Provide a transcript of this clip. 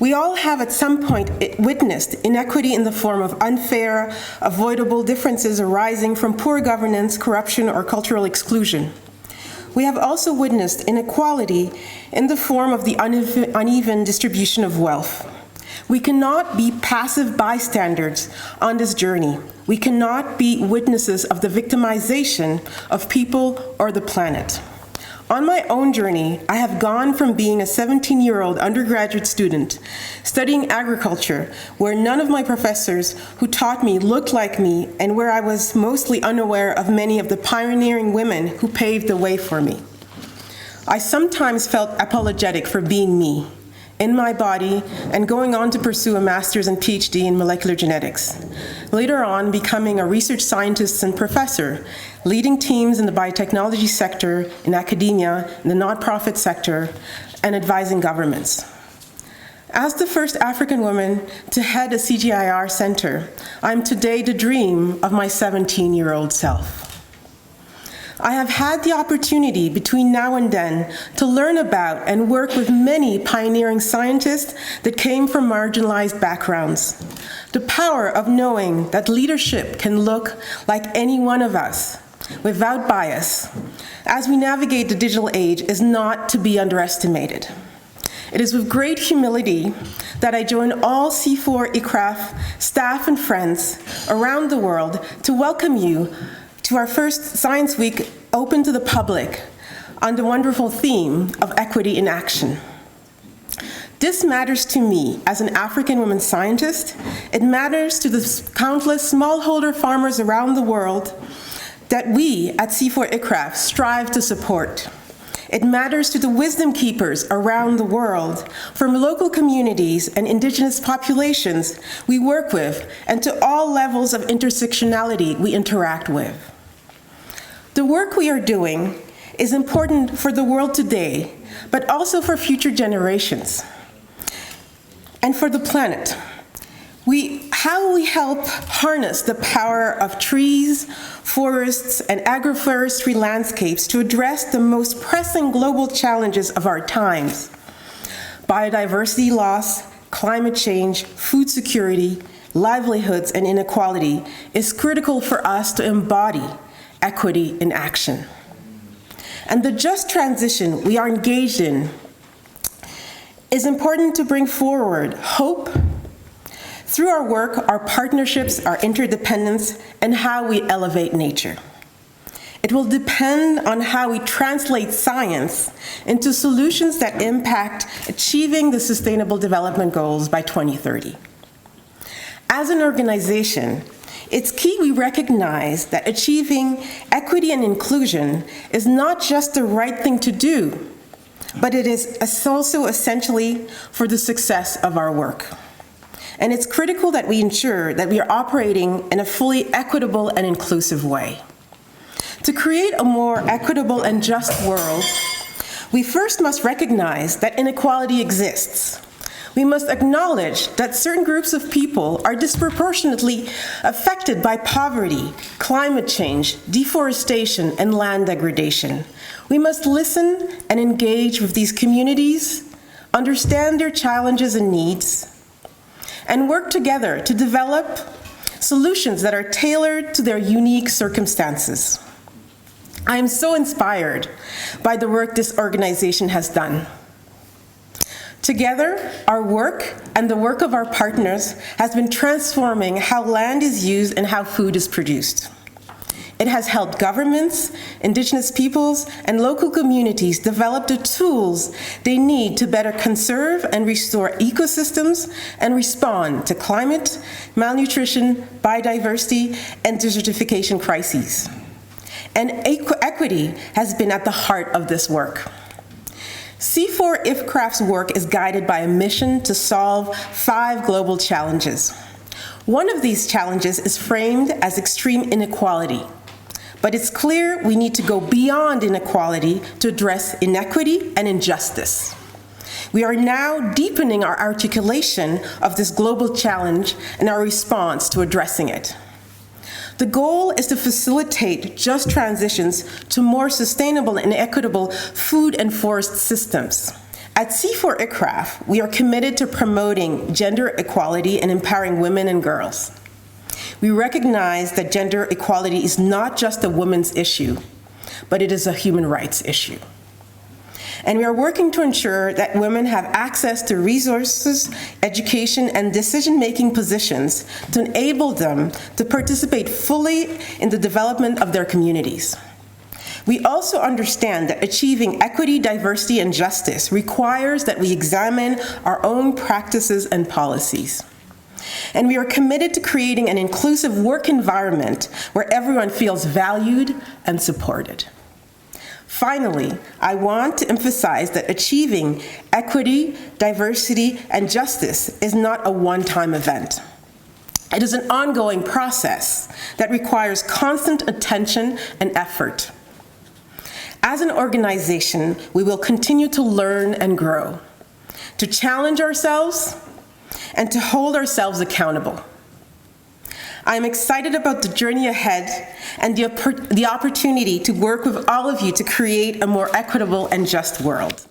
We all have at some point witnessed inequity in the form of unfair, avoidable differences arising from poor governance, corruption, or cultural exclusion. We have also witnessed inequality in the form of the uneven distribution of wealth. We cannot be passive bystanders on this journey. We cannot be witnesses of the victimization of people or the planet. On my own journey, I have gone from being a 17-year-old undergraduate student studying agriculture, where none of my professors who taught me looked like me and where I was mostly unaware of many of the pioneering women who paved the way for me. I sometimes felt apologetic for being me, in my body, and going on to pursue a master's and PhD in molecular genetics. Later on, becoming a research scientist and professor, leading teams in the biotechnology sector, in academia, in the nonprofit sector, and advising governments. As the first African woman to head a CGIAR center, I'm today the dream of my 17-year-old self. I have had the opportunity between now and then to learn about and work with many pioneering scientists that came from marginalized backgrounds. The power of knowing that leadership can look like any one of us, without bias, as we navigate the digital age is not to be underestimated. It is with great humility that I join all CIFOR-ICRAF staff and friends around the world to welcome you to our first Science Week open to the public on the wonderful theme of equity in action. This matters to me as an African woman scientist. It matters to the countless smallholder farmers around the world that we at CIFOR-ICRAF strive to support. It matters to the wisdom keepers around the world, from local communities and indigenous populations we work with, and to all levels of intersectionality we interact with. The work we are doing is important for the world today, but also for future generations and for the planet. How we help harness the power of trees, forests, and agroforestry landscapes to address the most pressing global challenges of our times: biodiversity loss, climate change, food security, livelihoods, and inequality is critical for us to embody equity in action. And the just transition we are engaged in is important to bring forward hope through our work, our partnerships, our interdependence, and how we elevate nature. It will depend on how we translate science into solutions that impact achieving the Sustainable Development Goals by 2030. As an organization, it's key we recognize that achieving equity and inclusion is not just the right thing to do, but it is also essentially for the success of our work. And it's critical that we ensure that we are operating in a fully equitable and inclusive way. To create a more equitable and just world, we first must recognize that inequality exists. We must acknowledge that certain groups of people are disproportionately affected by poverty, climate change, deforestation, and land degradation. We must listen and engage with these communities, understand their challenges and needs, and work together to develop solutions that are tailored to their unique circumstances. I am so inspired by the work this organization has done. Together, our work and the work of our partners has been transforming how land is used and how food is produced. It has helped governments, indigenous peoples, and local communities develop the tools they need to better conserve and restore ecosystems and respond to climate, malnutrition, biodiversity, and desertification crises. And equity has been at the heart of this work. CIFOR-ICRAF's work is guided by a mission to solve 5 global challenges. One of these challenges is framed as extreme inequality, but it's clear we need to go beyond inequality to address inequity and injustice. We are now deepening our articulation of this global challenge and our response to addressing it. The goal is to facilitate just transitions to more sustainable and equitable food and forest systems, At CIFOR-ICRAF, we are committed to promoting gender equality and empowering women and girls. We recognize that gender equality is not just a women's issue, but it is a human rights issue. And we are working to ensure that women have access to resources, education, and decision-making positions to enable them to participate fully in the development of their communities. We also understand that achieving equity, diversity, and justice requires that we examine our own practices and policies. And we are committed to creating an inclusive work environment where everyone feels valued and supported. Finally, I want to emphasize that achieving equity, diversity, and justice is not a one-time event. It is an ongoing process that requires constant attention and effort. As an organization, we will continue to learn and grow, to challenge ourselves, and to hold ourselves accountable. I am excited about the journey ahead and the opportunity to work with all of you to create a more equitable and just world.